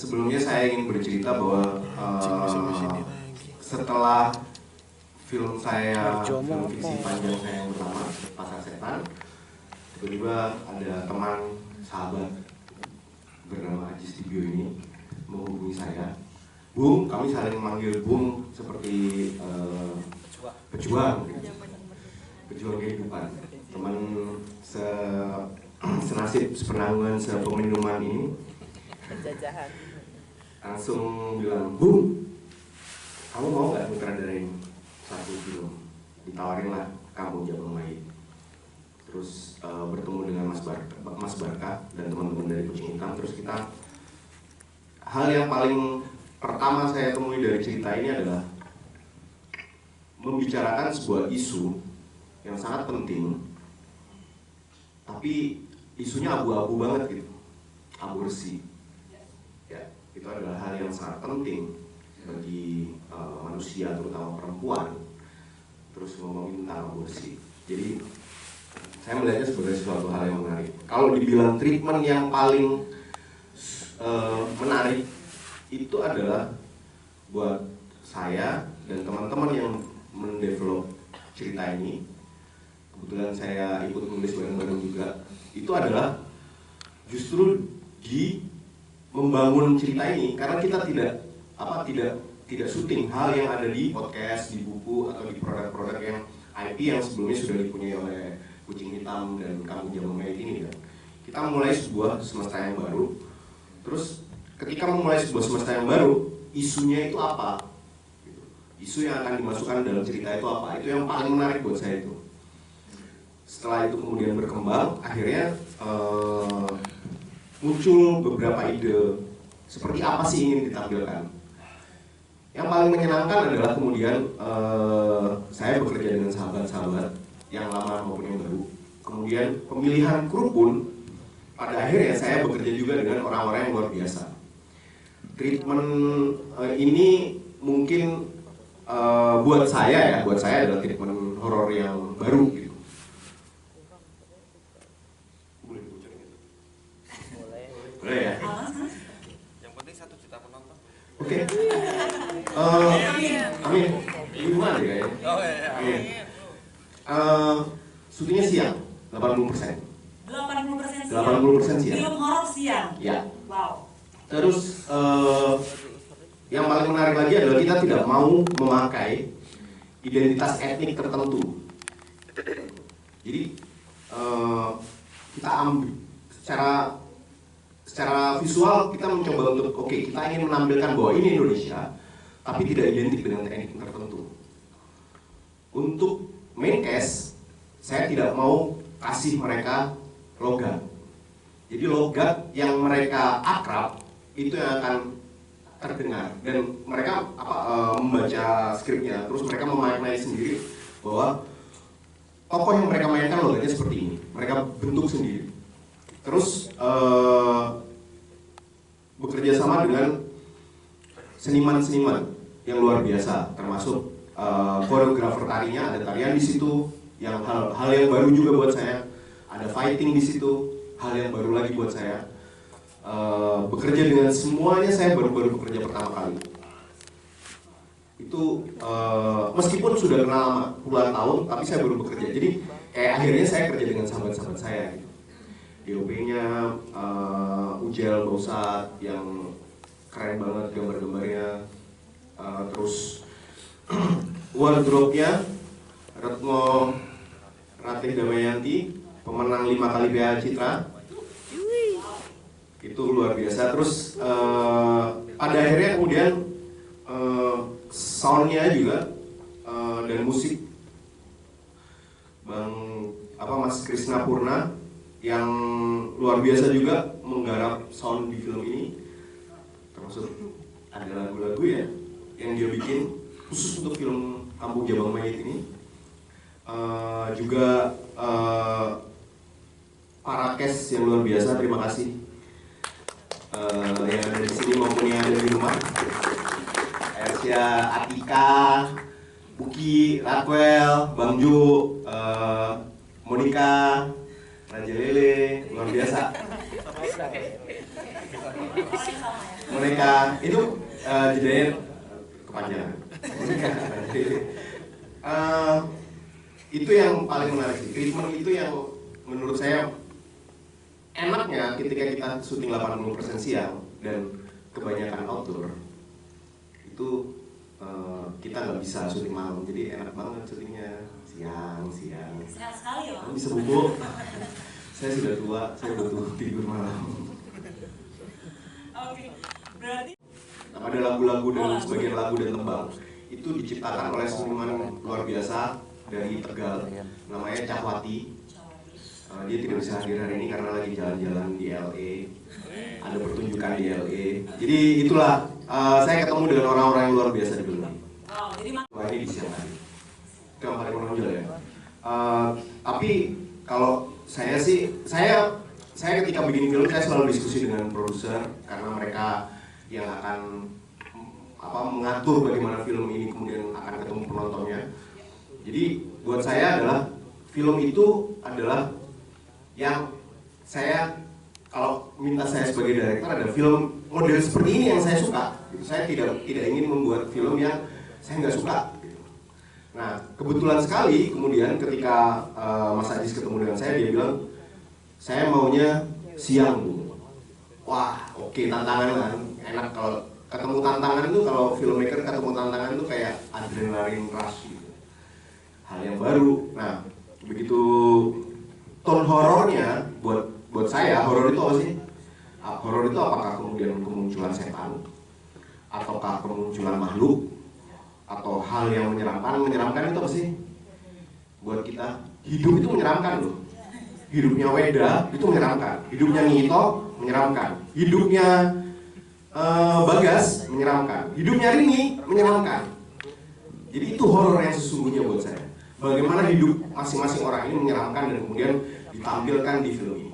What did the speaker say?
sebelumnya saya ingin bercerita bahwa setelah film fiksi panjang saya yang pertama, Pasar Setan, tiba-tiba ada teman sahabat bernama Aji Stibio ini menghubungi saya. Bung, kami saling memanggil Bung seperti pejuang kehidupan, teman senasib, sepenanggungan, sepeminuman ini. Penjajahan. Langsung bilang, Bung, kamu mau nggak ngutradarain satu film? Ditawarin lah kamu Jabang Mayit. Terus bertemu dengan Mas Barka dan teman-teman dari Kucing Hitam. Terus kita, hal yang paling pertama saya temui dari cerita ini adalah membicarakan sebuah isu yang sangat penting, tapi isunya abu-abu banget gitu, aborsi. Ya, itu adalah hal yang sangat penting bagi manusia, terutama perempuan. Terus ngomongin tentang aborsi. Jadi saya melihatnya sebagai suatu hal yang menarik. Kalau dibilang treatment yang paling menarik itu adalah buat saya dan teman-teman yang mendevelop cerita ini. Kebetulan saya ikut menulis bareng-bareng juga. Itu adalah justru di membangun cerita ini, karena kita tidak syuting hal yang ada di podcast, di buku, atau di produk-produk yang IP yang sebelumnya sudah dipunyai oleh Kucing Hitam dan Kamu Jabang Mayit ini kan. Kita mulai sebuah semesta yang baru. Terus ketika memulai sebuah semesta yang baru, isunya itu apa? Isu yang akan dimasukkan dalam cerita itu apa? Itu yang paling menarik buat saya itu. Setelah itu kemudian berkembang, akhirnya muncul beberapa ide seperti apa sih ingin ditampilkan. Yang paling menyenangkan adalah kemudian saya bekerja dengan sahabat-sahabat yang lama maupun yang baru. Kemudian pemilihan kru pun pada akhirnya saya bekerja juga dengan orang-orang yang luar biasa. Treatment ini mungkin buat saya adalah treatment horor yang baru gitu. Boleh ya? Yang penting 1 juta penonton. Oke. Amin. Ini gimana ya kayaknya? Oh iya. Syutingnya siang, 80%. 80% siang. 80% siang. Film horor siang. Ya. Wow. Terus yang paling menarik lagi adalah kita tidak mau memakai identitas etnik tertentu. Jadi kita ambil secara visual kita mencoba untuk kita ingin menampilkan bahwa ini Indonesia, tapi tidak identik dengan etnik tertentu. Untuk main cast, saya tidak mau kasih mereka logat. Jadi logat yang mereka akrab itu yang akan terdengar, dan mereka membaca skripnya, terus mereka memaknai sendiri bahwa tokoh yang mereka mainkan logatnya seperti ini, mereka bentuk sendiri. Terus bekerja sama dengan seniman-seniman yang luar biasa, termasuk koreografer tarinya, ada tarian di situ, yang hal yang baru juga buat saya, ada fighting di situ, hal yang baru lagi buat saya. Bekerja dengan semuanya saya baru bekerja pertama kali. Itu meskipun sudah kenal lama puluhan tahun, tapi saya baru bekerja. Jadi akhirnya saya kerja dengan sahabat-sahabat saya gitu. DOP-nya Ujel Bausat yang keren banget gambar-gambarnya, terus wardrobe-nya Retno Ratih Damayanti, pemenang 5 kali BA Citra, itu luar biasa. Terus pada akhirnya kemudian soundnya juga dan musik Mas Krisna Purna yang luar biasa juga menggarap sound di film ini, termasuk ada lagu-lagu ya yang dia bikin khusus untuk film Kampung Jabang Mayit ini. Juga para cast yang luar biasa, terima kasih yang ada di sini maupun yang ada di rumah. Elsia, Atika, Buki, Raquel, Bang Jo, Monica, Raja Lele, luar biasa. Mereka itu jedanya kepanjangan. Itu yang paling menarik sih. Treatment itu yang menurut saya enaknya ketika kita syuting 80% siang dan kebanyakan outdoor itu kita nggak bisa syuting malam, jadi enak banget syutingnya siang. Sehat sekali ya. Bisa bubuk. Saya sudah tua, saya butuh tidur malam. Oke, berarti Ada lagu-lagu dan sebagian lagu dan tembang itu diciptakan oleh seniman luar biasa dari Tegal, namanya Cahwati. Dia tidak bisa hadir hari ini karena lagi jalan-jalan di LA, ada pertunjukan di LA. Jadi itulah saya ketemu dengan orang-orang yang luar biasa di Bali. jadi Wah, ini di siang hari, itu yang paling menonjol ya. Tapi kalau saya sih, saya ketika bikin film saya selalu diskusi dengan produser karena mereka yang akan mengatur bagaimana film ini kemudian akan ketemu penontonnya. Jadi buat saya adalah film itu adalah yang saya, kalau minta saya sebagai director, ada film model seperti ini yang saya suka. Saya tidak ingin membuat film yang saya nggak suka. Nah, kebetulan sekali kemudian ketika Mas Ajis ketemu dengan saya, dia bilang saya maunya siang Bu. Wah, oke, tantangan kan enak. Kalau ketemu tantangan itu, kalau filmmaker ketemu tantangan itu kayak adrenalin rush gitu, hal yang baru. Nah, begitu tone horornya buat saya, horor itu apa sih? Horor itu apakah kemudian kemunculan setan, ataukah kemunculan makhluk, atau hal yang menyeramkan? Menyeramkan itu apa sih? Buat kita, hidup itu menyeramkan loh. Hidupnya Weda itu menyeramkan, hidupnya Nito menyeramkan, hidupnya Bagas menyeramkan, hidupnya Rini menyeramkan. Jadi itu horor yang sesungguhnya buat saya. Bagaimana hidup masing-masing orang ini menyeramkan dan kemudian ditampilkan di film ini.